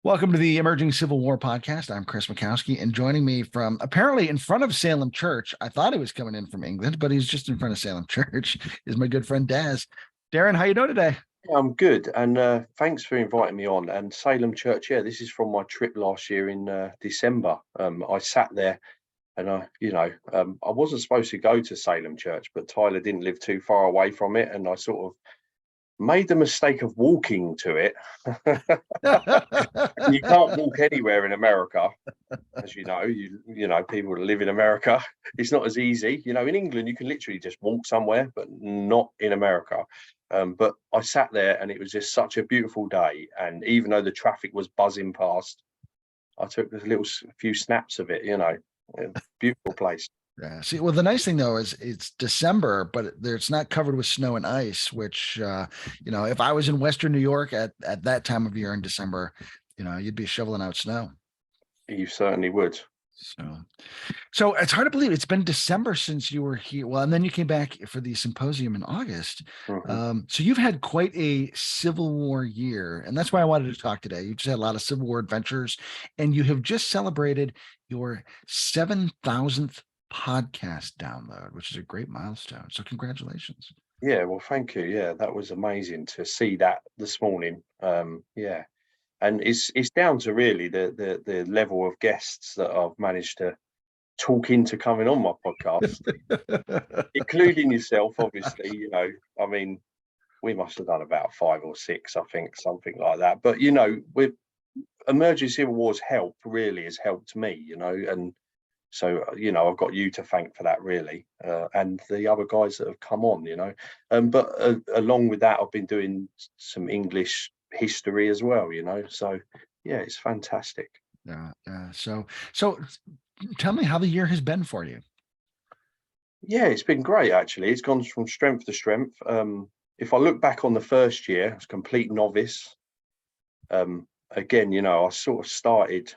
Welcome to the Emerging Civil War podcast. I'm Chris Mackowski, and joining me from apparently in front of Salem Church, I thought he was coming in from England, but he's just in front of Salem Church, is my good friend Daz. Darren, how you doing today? Yeah, I'm good, and thanks for inviting me on. And Salem Church, yeah, this is from my trip last year in December. I sat there, and I wasn't supposed to go to Salem Church, but Tyler didn't live too far away from it, and I sort of made the mistake of walking to it. You can't walk anywhere in America, as you know. You know, people that live in America, it's not as easy. You know, in England, you can literally just walk somewhere, but not in America. But I sat there, and it was just such a beautiful day. And even though the traffic was buzzing past, I took a few snaps of it. You know, beautiful place. Yeah. See, well, the nice thing though is it's December, but it's not covered with snow and ice. Which, if I was in Western New York at that time of year in December, you'd be shoveling out snow. You certainly would. So it's hard to believe it's been December since you were here. Well, and then you came back for the symposium in August. Mm-hmm. So you've had quite a Civil War year, and that's why I wanted to talk today. You've just had a lot of Civil War adventures, and you have just celebrated your 7,000th podcast download, which is a great milestone. So congratulations. Yeah, well, thank you. Yeah, that was amazing to see that this morning. Yeah. And it's down to really the level of guests that I've managed to talk into coming on my podcast, including yourself, obviously. You know, I mean, we must have done about 5 or 6, I think, something like that. But with Emerging Civil War's help really has helped me, and so I've got you to thank for that, really, and the other guys that have come on, but along with that, I've been doing some English history as well, so yeah, it's fantastic. Yeah. So tell me how the year has been for you. Yeah, it's been great, actually. It's gone from strength to strength. If I look back on the first year, I was a complete novice. Again, I sort of started,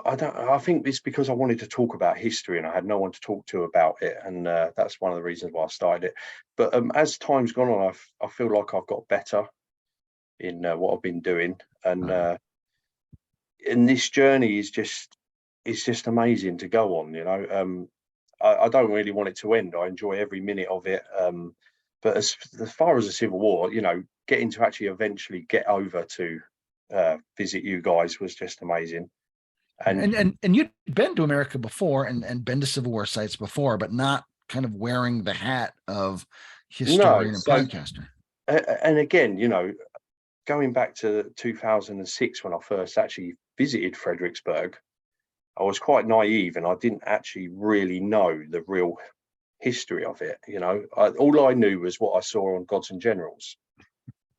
I think it's because I wanted to talk about history and I had no one to talk to about it, and that's one of the reasons why I started it. But as time's gone on, I feel like I've got better in what I've been doing, and this journey is just amazing to go on. I don't really want it to end. I enjoy every minute of it, but as far as the Civil War, getting to actually eventually get over to visit you guys was just amazing. And you'd been to America before and been to Civil War sites before, but not kind of wearing the hat of historian and podcaster. And again, going back to 2006 when I first actually visited Fredericksburg, I was quite naive and I didn't actually really know the real history of it. All I knew was what I saw on Gods and Generals.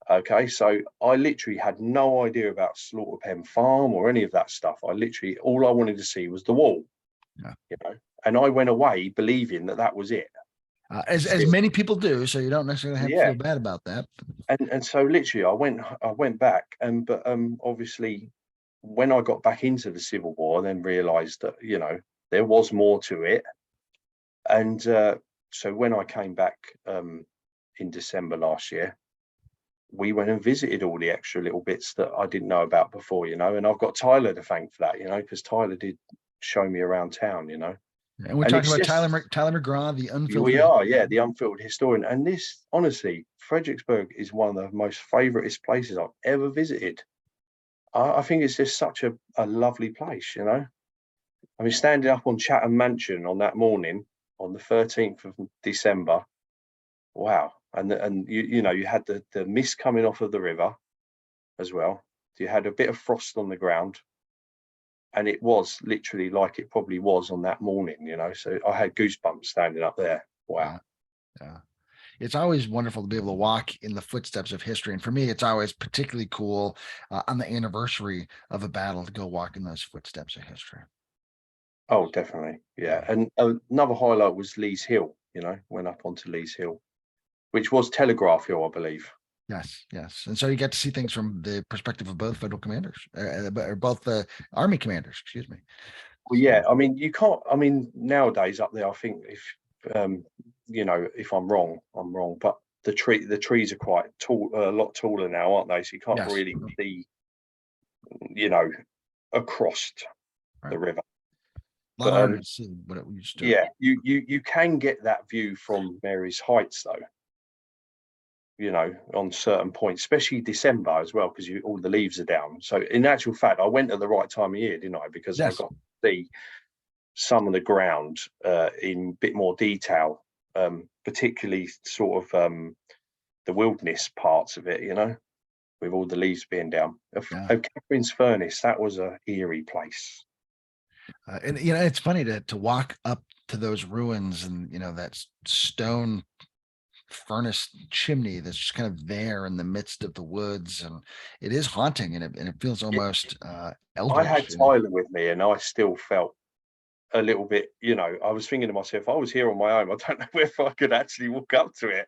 Okay, so I literally had no idea about Slaughter Pen Farm or any of that stuff. All I wanted to see was the wall, and I went away believing that was it. As many people do, so you don't necessarily have to feel bad about that. And so literally I went back, but obviously when I got back into the Civil War, I then realized that, there was more to it. And so when I came back in December last year, we went and visited all the extra little bits that I didn't know about before, and I've got Tyler to thank for that, because Tyler did show me around town, And we're talking about Tyler McGraw, the unfiltered. We are, yeah, the unfiltered historian. And this, honestly, Fredericksburg is one of the most favouriteest places I've ever visited. I think it's just such a lovely place, I mean, standing up on Chatham Mansion on that morning, on the 13th of December, wow. And you had the mist coming off of the river as well. You had a bit of frost on the ground, and it was literally like it probably was on that morning, so I had goosebumps standing up there. Wow. Yeah. It's always wonderful to be able to walk in the footsteps of history, and for me it's always particularly cool on the anniversary of a battle to go walk in those footsteps of history. Oh, definitely. Yeah. And another highlight was Lee's Hill. Went up onto Lee's Hill, which was Telegraph Hill, I believe. Yes. And so you get to see things from the perspective of both federal commanders, or both the Army commanders, excuse me. Well, yeah, I mean, you can't, I mean, nowadays up there, I think if I'm wrong, I'm wrong. But the trees are quite tall, a lot taller now, aren't they? So you can't Yes. really see, you know, across the river. A lot But harder to see what it used to. yeah, you can get that view from Mary's Heights though. You know, on certain points, especially December as well, because all the leaves are down. So in actual fact, I went at the right time of year, didn't I? Because I Yes. got to see some of the ground in a bit more detail, particularly sort of the wilderness parts of it, you know, with all the leaves being down. Yeah. Catherine's Furnace, that was a eerie place. And you know, it's funny to walk up to those ruins, and you know, that stone furnace chimney that's just kind of there in the midst of the woods, and it is haunting, and it feels almost I eldritch. had Tyler with me, and I still felt a little bit, you know, I was thinking to myself, if I was here on my own, I don't know if I could actually walk up to it.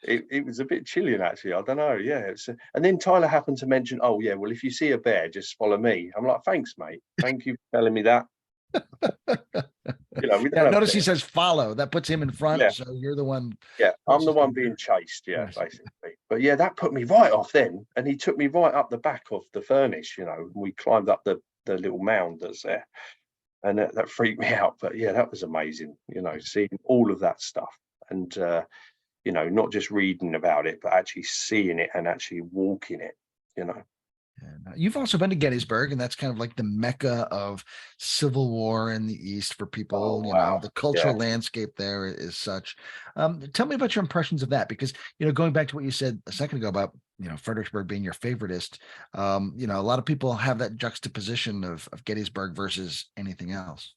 It was a bit chilling, actually. I don't know. Yeah. And then Tyler happened to mention, oh, yeah, well, if you see a bear, just follow me. I'm like, thanks, mate. Thank you for telling me that. You know, we don't have Notice he bears. says follow. That puts him in front. Yeah. So you're the one. Yeah, I'm the one being chased. Yeah, Yes. basically. But yeah, that put me right off then. And he took me right up the back of the furnace, you know, we climbed up the little mound that's there. And that freaked me out. But yeah, that was amazing, you know, seeing all of that stuff. And, you know, not just reading about it, but actually seeing it and actually walking it, you know. And you've also been to Gettysburg, and that's kind of like the mecca of Civil War in the East for people. Oh, You wow. know, the cultural landscape there is such. Tell me about your impressions of that, because you know, going back to what you said a second ago about, you know, Fredericksburg being your favoriteest. You know, a lot of people have that juxtaposition of Gettysburg versus anything else.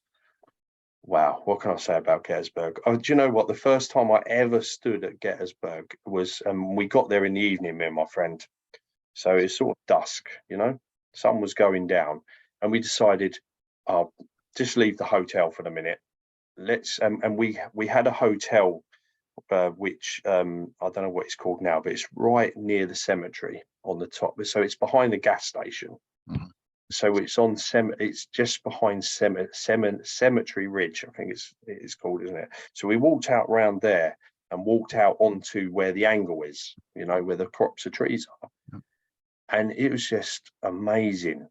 Wow, what can I say about Gettysburg? Oh, do you know what? The first time I ever stood at Gettysburg was, we got there in the evening, me and my friend. So it's sort of dusk, you know, sun was going down, and we decided, oh, just leave the hotel for the minute. Let's and we had a hotel which I don't know what it's called now, but it's right near the cemetery on the top. So it's behind the gas station. Mhm. So it's on it's just behind Cemetery Ridge, I think it's called, isn't it? So we walked out round there and walked out onto where the angle is, you know, where the crops of trees are. And it was just amazing.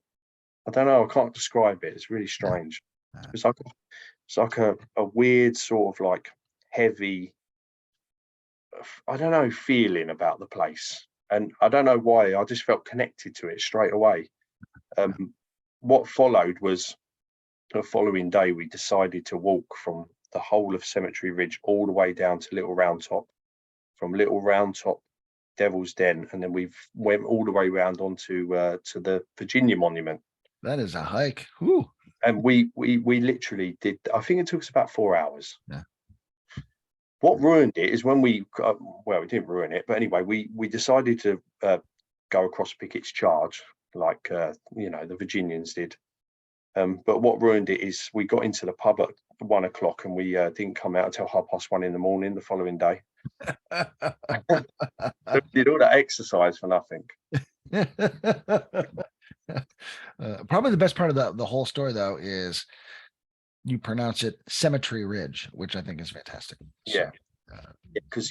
I don't know, I can't describe it. It's really strange. It's like a weird sort of like heavy, I don't know, feeling about the place. And I don't know why, I just felt connected to it straight away. What followed was the following day, we decided to walk from the whole of Cemetery Ridge all the way down to Little Round Top, from Little Round Top, Devil's Den, and then we went all the way around onto to the Virginia Monument. That is a hike. Whew. And we literally did. I think it took us about 4 hours. Yeah. What ruined it is when we well, we didn't ruin it, but anyway, we decided to go across Pickett's Charge, like you know, the Virginians did. But what ruined it is we got into the pub at 1 o'clock, and we didn't come out until 1:30 in the morning the following day. Did all that exercise for nothing. Probably the best part of the whole story, though, is you pronounce it Cemetery Ridge, which I think is fantastic. Yeah. So, Because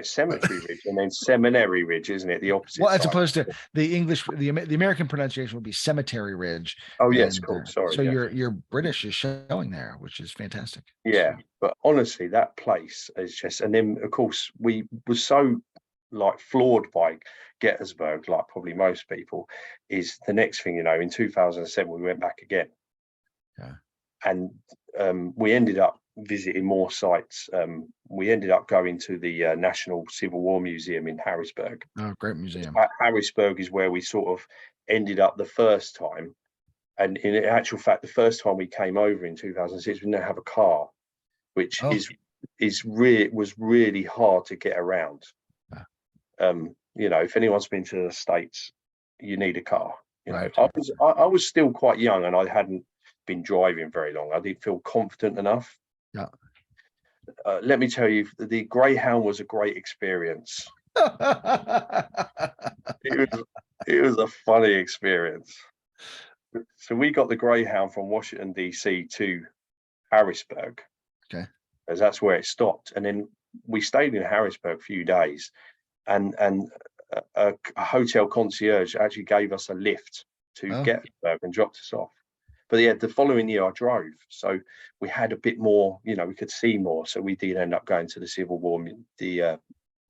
Cemetery Ridge and then Seminary Ridge, isn't it? The opposite. well, as side. opposed to the English, the American pronunciation would be Cemetery Ridge. Oh yes, and, cool. Sorry. So yeah. your British is showing there, which is fantastic. Yeah, but honestly, that place is just, and then of course we were so like floored by Gettysburg, like probably most people, is the next thing, you know, in 2007 we went back again. Yeah. And we ended up visiting more sites. We ended up going to the National Civil War Museum in Harrisburg. Oh, great museum. Harrisburg is where we sort of ended up the first time. And in actual fact, the first time we came over in 2006, we didn't have a car, which was really hard to get around. Yeah. You know, if anyone's been to the States, you need a car. You know, I was still quite young, and I hadn't been driving very long. I didn't feel confident enough. Yeah. Let me tell you, the Greyhound was a great experience. It was a funny experience. So we got the Greyhound from Washington DC to Harrisburg. Okay. As that's where it stopped, and then we stayed in Harrisburg a few days, and a hotel concierge actually gave us a lift to Gettysburg and dropped us off. But yeah, the following year I drove, so we had a bit more, we could see more. So we did end up going to the Civil War, the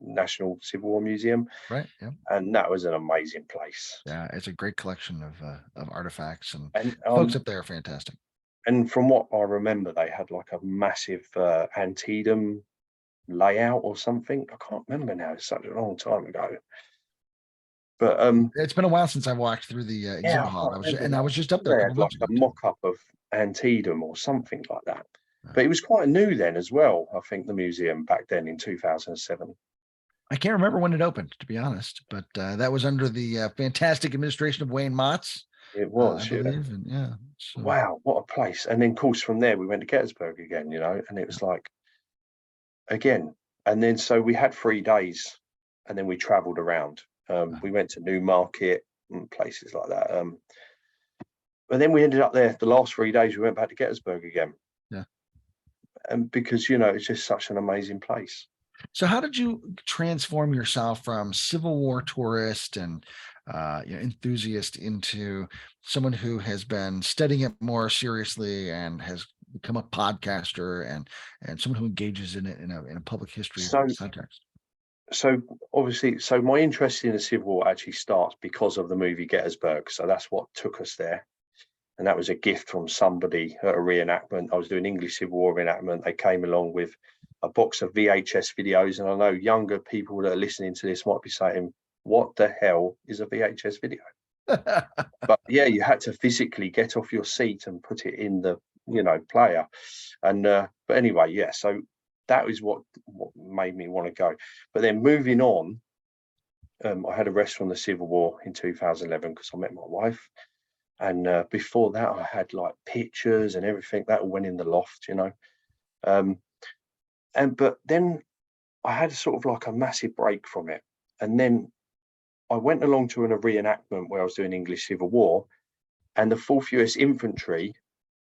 National Civil War Museum, right? Yeah, and that was an amazing place. Yeah, it's a great collection of artifacts, and folks up there are fantastic. And from what I remember, they had like a massive Antietam layout or something. I can't remember now. It's such a long time ago. But it's been a while since I walked through the exhibit hall. I was just up there a couple months ago. A mock-up of Antietam or something like that. But it was quite new then as well, I think, the museum back then in 2007. I can't remember when it opened, to be honest, but that was under the fantastic administration of Wayne Motts. It was, I believe, and yeah. So. Wow, what a place! And then, of course, from there we went to Gettysburg again, and it was like again, and then so we had 3 days, and then we travelled around. We went to Newmarket and places like that. But then we ended up there. The last 3 days, we went back to Gettysburg again. Yeah, and because it's just such an amazing place. So how did you transform yourself from Civil War tourist and enthusiast into someone who has been studying it more seriously and has become a podcaster and someone who engages in it in a public history context? So obviously, my interest in the Civil War actually starts because of the movie Gettysburg. So that's what took us there. And that was a gift from somebody at a reenactment. I was doing English Civil War reenactment. They came along with a box of VHS videos. And I know younger people that are listening to this might be saying, what the hell is a VHS video? But yeah, you had to physically get off your seat and put it in the, player. And, but anyway, yeah, so that is what made me want to go. But then moving on, I had a rest from the Civil War in 2011 because I met my wife. And before that, I had like pictures and everything that all went in the loft, but then I had sort of like a massive break from it. And then I went along to a reenactment where I was doing English Civil War, and the 4th US Infantry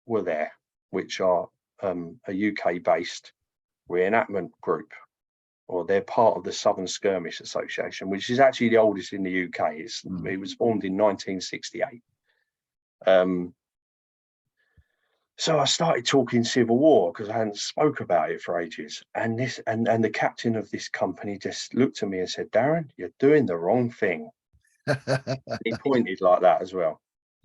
were there, which are a UK-based reenactment group, or they're part of the Southern Skirmish Association, which is actually the oldest in the UK. It was formed in 1968. So I started talking Civil War because I hadn't spoke about it for ages. And the captain of this company just looked at me and said, "Darren, you're doing the wrong thing." He pointed like that as well.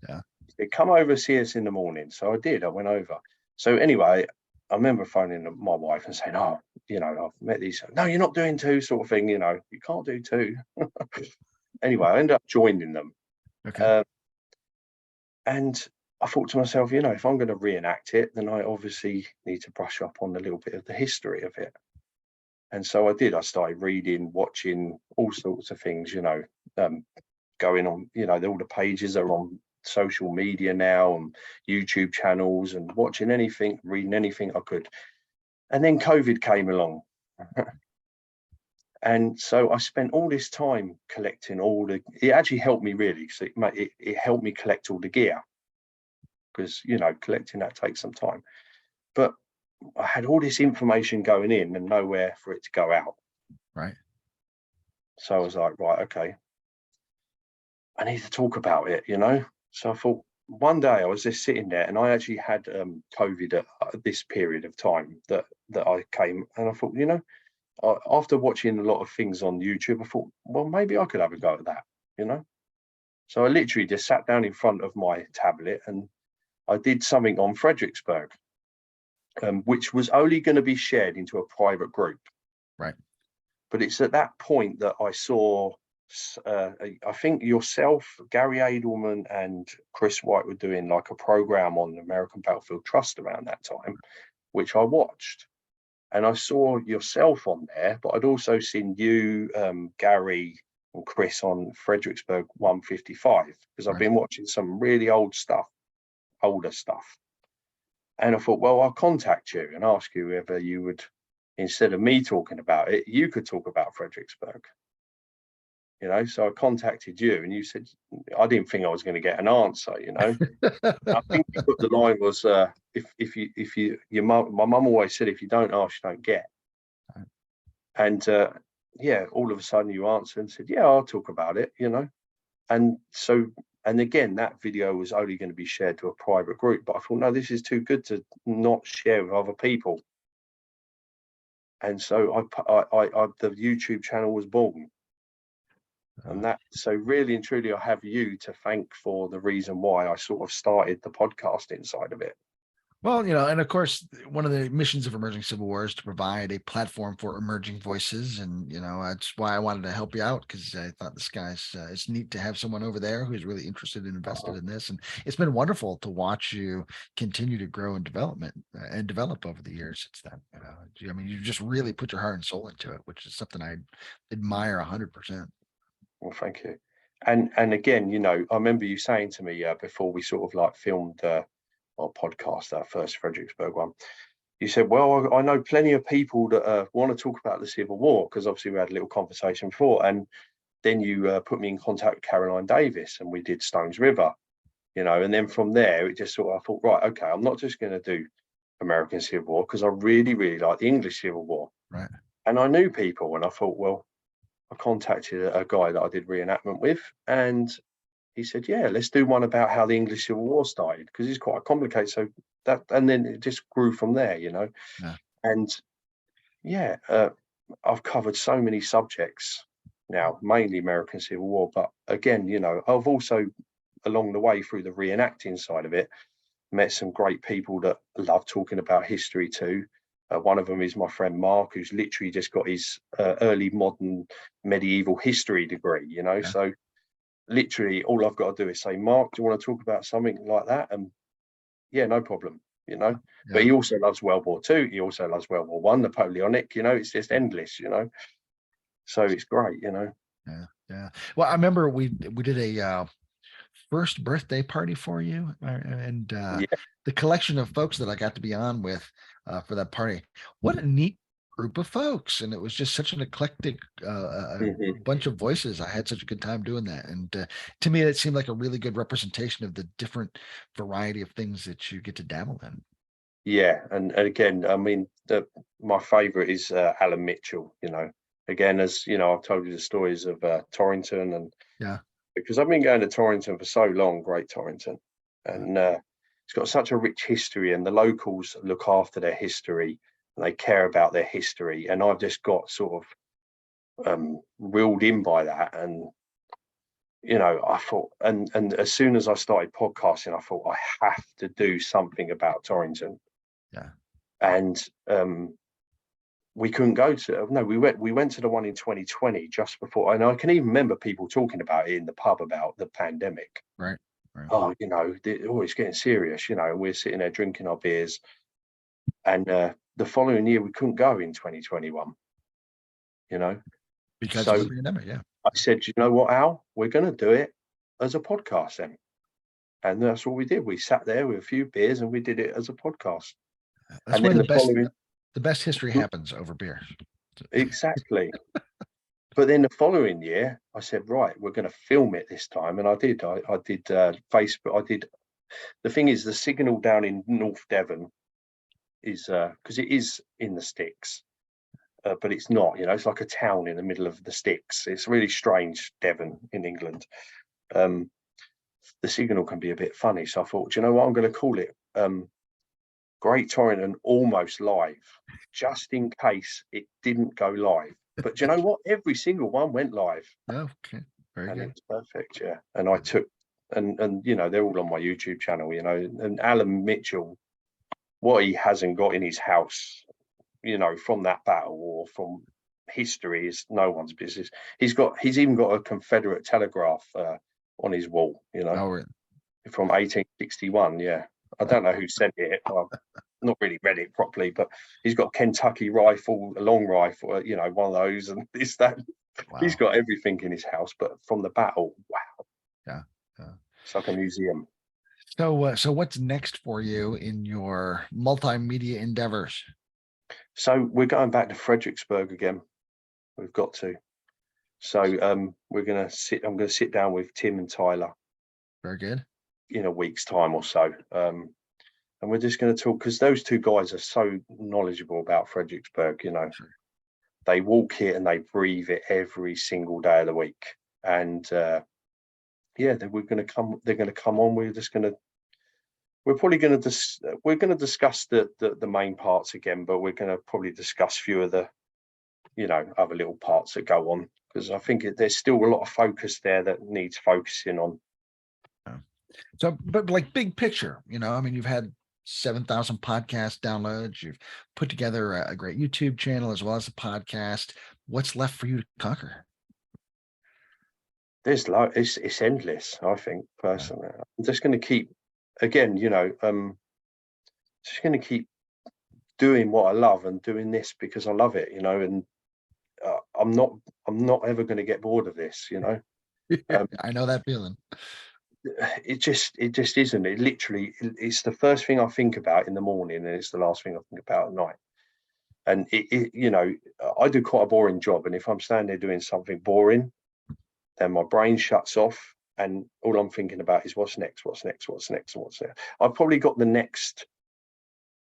Yeah. He said, "Come over, see us in the morning." So I did. I went over. So anyway, I remember phoning my wife and saying, "Oh, I've met these." "No, you're not doing 2," sort of thing. You can't do 2. Anyway, I ended up joining them. Okay. And I thought to myself, if I'm going to reenact it, then I obviously need to brush up on a little bit of the history of it. And so I did. I started reading, watching all sorts of things, going on, all the pages are on social media now and YouTube channels, and watching anything, reading anything I could. And then COVID came along. And so I spent all this time collecting it actually helped me really. So it helped me collect all the gear, because, collecting that takes some time. But I had all this information going in and nowhere for it to go out. Right. So I was like, right, okay, I need to talk about it, So I thought one day I was just sitting there, and I actually had COVID at this period of time that I came, and I thought, after watching a lot of things on YouTube, I thought, well, maybe I could have a go at that, So I literally just sat down in front of my tablet and I did something on Fredericksburg, which was only going to be shared into a private group. Right. But it's at that point that I saw, I think yourself, Gary Edelman and Chris White were doing like a program on the American Battlefield Trust around that time, which I watched. And I saw yourself on there, but I'd also seen you, Gary and Chris on Fredericksburg 155, because I've been watching some really older stuff. And I thought, well, I'll contact you and ask you whether you would, instead of me talking about it, you could talk about Fredericksburg. So I contacted you, and you said, I didn't think I was going to get an answer, I think the line was, my mum always said, if you don't ask, you don't get. And yeah, all of a sudden you answer and said, yeah, I'll talk about it, you know. And so, and again, that video was only going to be shared to a private group, but I thought, no, this is too good to not share with other people. And so the YouTube channel was born. And that, so really and truly, I have you to thank for the reason why I sort of started the podcast inside of it. Well, you know, and of course, one of the missions of Emerging Civil War is to provide a platform for emerging voices. And, you know, that's why I wanted to help you out, because I thought this guy's, it's neat to have someone over there who's really interested and invested in this. And it's been wonderful to watch you continue to grow and develop over the years since then. I mean, you just really put your heart and soul into it, which is something I admire 100%. Well, thank you. And again, you know, I remember you saying to me before we sort of like filmed our podcast, our first Fredericksburg one, you said, well, I know plenty of people that want to talk about the Civil War, because obviously we had a little conversation before, and then you put me in contact with Caroline Davis, and we did Stones River, you know, and then from there it just sort of, I thought, right, okay, I'm not just going to do American Civil War, because I really, really like the English Civil War. Right. And I knew people, and I thought, well, I contacted a guy that I did reenactment with, and he said, yeah, let's do one about how the English Civil War started, because it's quite complicated. So that, and then it just grew from there, you know. Yeah. And yeah, I've covered so many subjects now, mainly American Civil War, but again, you know, I've also, along the way through the reenacting side of it, met some great people that love talking about history too. One of them is my friend Mark, who's literally just got his early modern medieval history degree, you know. Yeah. So literally all I've got to do is say, Mark, do you want to talk about something like that? And yeah, no problem, you know. Yeah. But he also loves World War II. He also loves World War One, Napoleonic, you know, it's just endless, you know. So it's great, you know. Yeah. Yeah. Well, I remember we did a first birthday party for you, and Yeah. the collection of folks that I got to be on with for that party. What a neat group of folks, and it was just such an eclectic bunch of voices. I had such a good time doing that, and to me, it seemed like a really good representation of the different variety of things that you get to dabble in. Yeah, and again, I mean, my favourite is Alan Mitchell. You know, again, as you know, I've told you the stories of Torrington, and Yeah. because I've been going to Torrington for so long, Great Torrington, and it's got such a rich history, and the locals look after their history, and they care about their history, and I've just got sort of reeled in by that, and you know, I thought, and as soon as I started podcasting, I thought I have to do something about Torrington. Yeah. And we couldn't go to, no, we went to the one in 2020 just before, and I can even remember people talking about it in the pub about the pandemic. Right. Right. Oh, you know, it's getting serious, you know, we're sitting there drinking our beers, and the following year we couldn't go in 2021, you know. Because So of the pandemic. Yeah. I said, you know what, Al, we're going to do it as a podcast then. And that's what we did. We sat there with a few beers and we did it as a podcast. That's And where then the best history happens over beer. exactly. But then the following year, I said, right, we're going to film it this time. And I did. I did Facebook. I did. The thing is, the signal down in North Devon is because it is in the sticks, but it's not. You know, it's like a town in the middle of the sticks. It's really strange, Devon in England. The signal can be a bit funny. So I thought, you know what, I'm going to call it Great Torrington Almost Live, just in case it didn't go live. But do you know what? Every single one went live. Okay. Very And good. it was perfect, yeah. And I took, and you know, they're all on my YouTube channel, you know, and Alan Mitchell, what he hasn't got in his house, you know, from that battle or from history is no one's business. He's even got a Confederate telegraph on his wall, you know, Oh, from 1861, yeah. I don't know who sent it. I've not really read it properly, but he's got a Kentucky rifle, a long rifle, you know, one of those, and this, that. wow. He's got everything in his house, but from the battle, wow. Yeah. It's like a museum. So what's next for you in your multimedia endeavors? So we're going back to Fredericksburg again. We've got to. So I'm going to sit down with Tim and Tyler Very good. in a week's time or so. And we're just going to talk, because those two guys are so knowledgeable about Fredericksburg, you know. Sure. they walk it and they breathe it every single day of the week. And yeah, we're going to come. They're going to come on. We're probably going to we're going to discuss the main parts again, but we're going to probably discuss a few of the, other little parts that go on, because I think there's still a lot of focus there that needs focusing on. So, but like big picture, I mean, you've had 7,000 podcast downloads. You've put together a great YouTube channel as well as a podcast. What's left for you to conquer? There's it's endless. I think personally, I'm just going to keep, again, just going to keep doing what I love and doing this because I love it, and I'm not ever going to get bored of this, I know that feeling. It just isn't. It literally, it's the first thing I think about in the morning, and it's the last thing I think about at night. And I do quite a boring job, and if I'm standing there doing something boring, then my brain shuts off, and all I'm thinking about is what's next, what's next, what's next, and what's next. I've probably got the next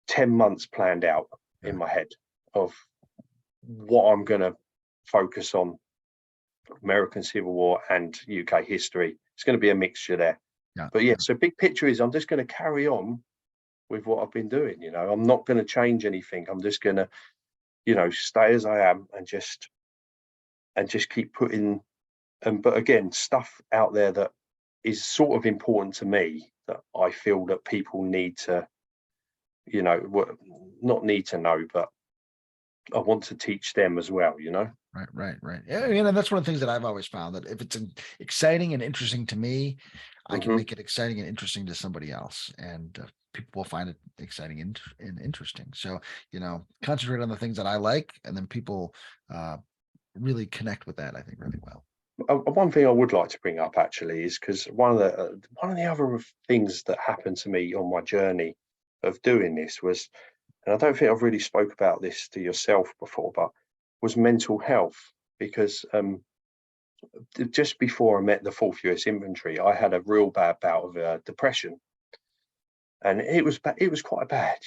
10 months planned out in my head of what I'm going to focus on. American Civil War and UK history. It's going to be a mixture there. But yeah, so big picture is I'm just going to carry on with what I've been doing. I'm not going to change anything. I'm just going to, stay as I am and just keep putting, but again, stuff out there that is sort of important to me that I feel that people need to, not need to know, but I want to teach them as well, Right. Yeah, and that's one of the things that I've always found, that if it's exciting and interesting to me, I can make it exciting and interesting to somebody else, and people will find it exciting and interesting. So, concentrate on the things that I like, and then people really connect with that, I think, really well. One thing I would like to bring up actually is because one of the other things that happened to me on my journey of doing this was, and I don't think I've really spoke about this to yourself before, but was mental health. Because just before I met the 4th US Infantry, I had a real bad bout of depression, and it was quite bad,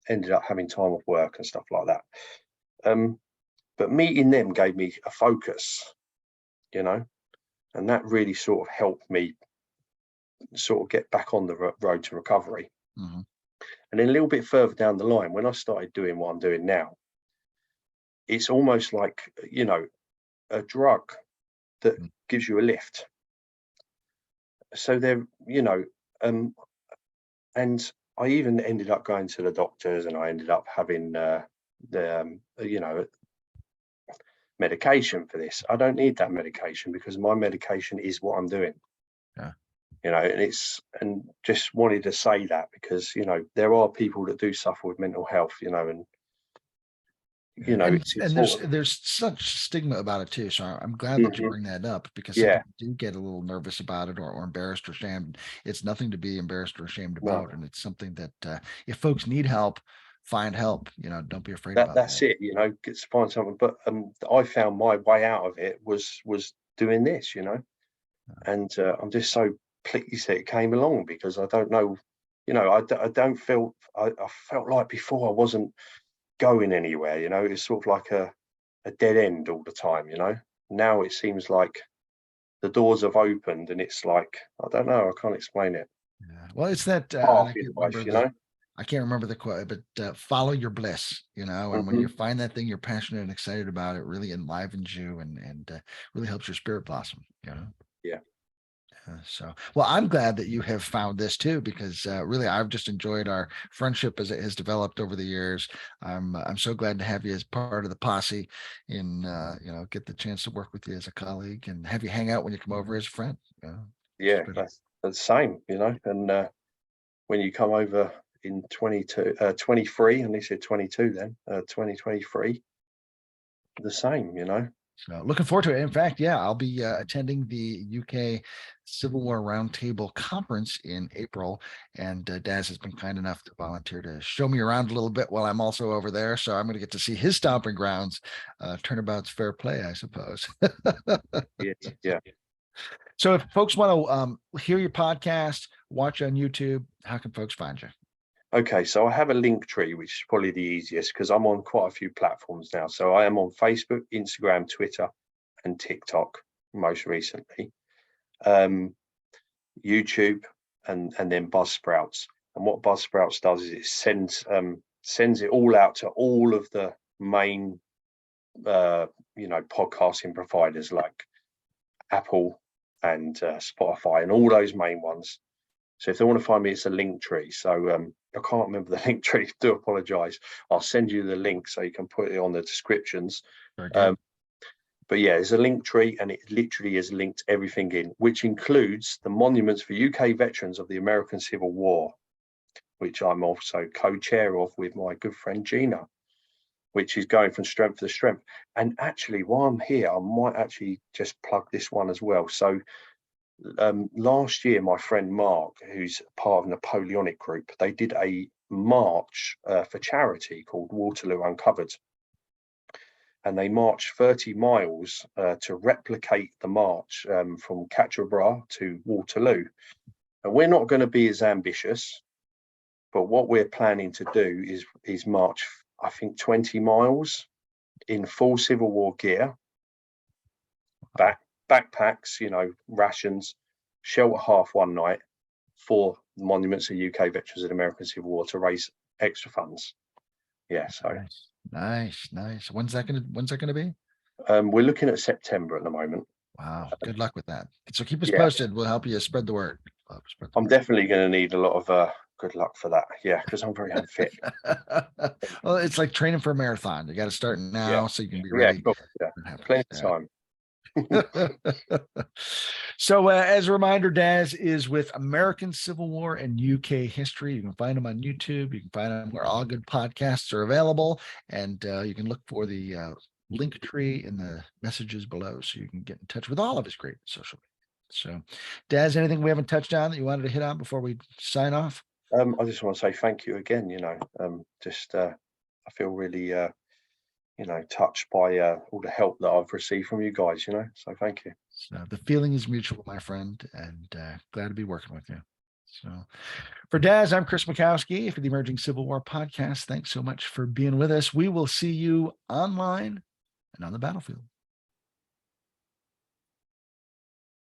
ended up having time off work and stuff like that. But meeting them gave me a focus, and that really sort of helped me sort of get back on the road to recovery. And then a little bit further down the line, when I started doing what I'm doing now, it's almost like, a drug that gives you a lift. So there, and I even ended up going to the doctors, and I ended up having medication for this. I don't need that medication because my medication is what I'm doing. And just wanted to say that because, there are people that do suffer with mental health, and there's such stigma about it too. So I'm glad that you bring that up, because some people do get a little nervous about it or embarrassed or ashamed. It's nothing to be embarrassed or ashamed about, and it's something that if folks need help, find help. Don't be afraid about that's that. it. Get to find something. But I found my way out of it was doing this, and I'm just so pleased that it came along, because I don't know, I don't feel, I felt like before I wasn't going anywhere, it's sort of like a dead end all the time, now it seems like the doors have opened, and it's like, I don't know, I can't explain it. Well, it's that I can't remember the quote, but follow your bliss, and when you find that thing you're passionate and excited about, it really enlivens you and really helps your spirit blossom. Yeah. So, well, I'm glad that you have found this too, because really, I've just enjoyed our friendship as it has developed over the years. I'm so glad to have you as part of the posse, and get the chance to work with you as a colleague, and have you hang out when you come over as a friend. Yeah, that's the same, and when you come over in 23, and they said 22 then, 2023, the same, So looking forward to it. In fact, I'll be attending the UK Civil War Roundtable Conference in April, and Daz has been kind enough to volunteer to show me around a little bit while I'm also over there. So I'm going to get to see his stomping grounds. Turnabout's fair play, I suppose. Yeah. So if folks want to hear your podcast, watch on YouTube, how can folks find you? Okay, so I have a link tree, which is probably the easiest because I'm on quite a few platforms now. So I am on Facebook, Instagram, Twitter, and TikTok most recently. YouTube and then Buzzsprouts. And what Buzzsprouts does is it sends it all out to all of the main podcasting providers like Apple and Spotify and all those main ones. So if they want to find me, it's a link tree. So I can't remember the link tree. Do apologize. I'll send you the link so you can put it on the descriptions. But yeah, there's a link tree and it literally is linked everything in, which includes the monuments for UK veterans of the American Civil War, which I'm also co-chair of with my good friend Gina, which is going from strength to strength. And actually, while I'm here, I might actually just plug this one as well. So last year, my friend Mark, who's part of Napoleonic Group, they did a march for charity called Waterloo Uncovered. And they marched 30 miles to replicate the march from Quatre Bras to Waterloo. And we're not going to be as ambitious, but what we're planning to do is march, I think, 20 miles in full Civil War gear, backpacks, rations, shelter half one night for the monuments of UK veterans of the American Civil War to raise extra funds. Yeah, so nice. When's that gonna be? We're looking at September at the moment. Wow, good luck with that. So keep us posted. We'll help you spread the word. I'm definitely going to need a lot of good luck for that. Yeah, because I'm very unfit. Well, it's like training for a marathon. You got to start now so you can be ready. Plenty of time. So as a reminder, Daz is with American Civil War and UK history. You can find him on YouTube. You can find him where all good podcasts are available. And you can look for the link tree in the messages below so you can get in touch with all of his great social media. So Daz, anything we haven't touched on that you wanted to hit on before we sign off? I just want to say thank you again. I feel really touched by all the help that I've received from you guys, so thank you. So the feeling is mutual, my friend, and glad to be working with you. So for Daz, I'm Chris Mackowski for the Emerging Civil War podcast. Thanks so much for being with us. We will see you online and on the battlefield.